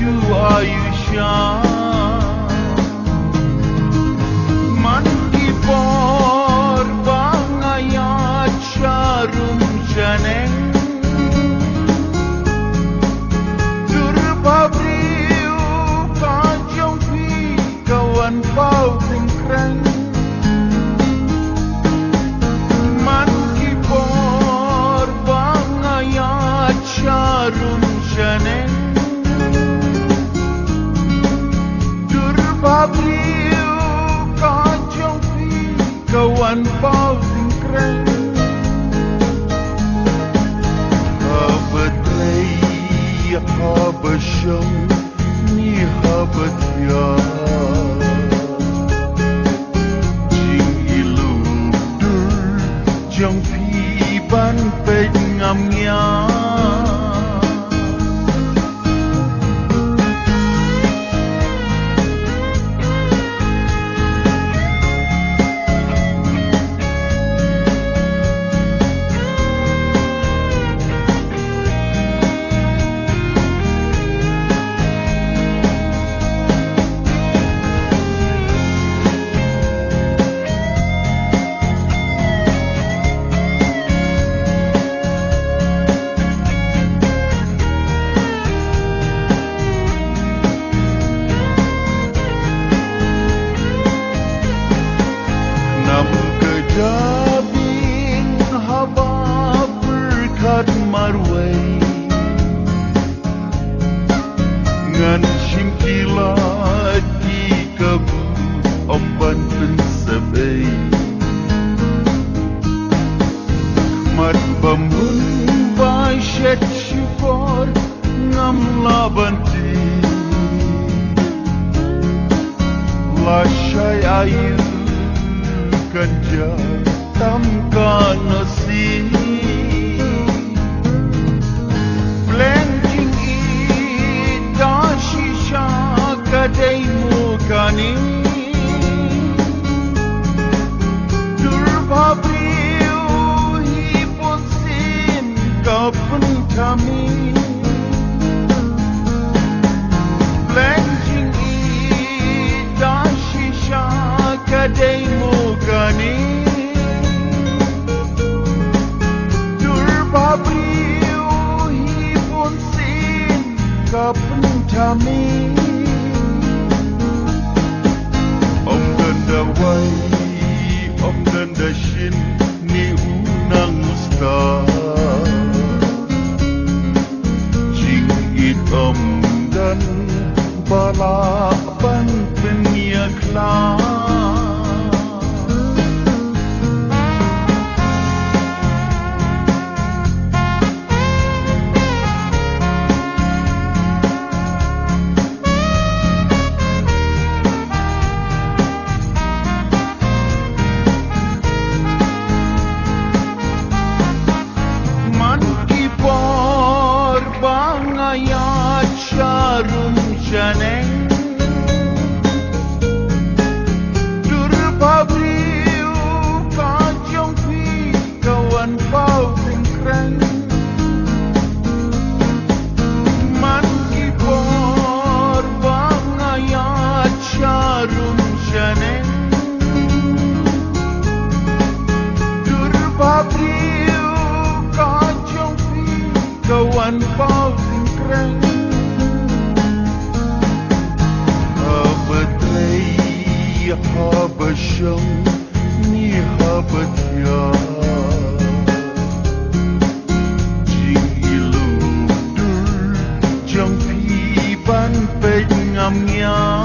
tu Ayusha man kipor bangayat syarum janeng durbabriu kajong pi kawan pau tingkreng man kipor bangayat syarum janeng durbabriu kajong pi kawan pau tingkreng Habasham ni habatya jing ilu dur jang pi ban pe ngamnya Jabin haba berkat marwai ngan simkila di kabu omban pensebai mat bambun basyat syukur ngam labanti lasyai ayu kanja tamka nasi blending ida shisha kadai mukani durbabriu hiposin kapan kami blending ida shisha kadai mukani durbabriu hiposin kapan kami om ganda wai om ganda shin ni unang musta jing it om dan balapan penyakla bangayat syarum janeng durbabriu kajong pi kawan pau tingkreng man kipor bangayat syarum janeng durbabriu kajong pi kawan pau tingkreng habatlai habasham ni habatya jing ilu dur jang pi ban pe ngamnya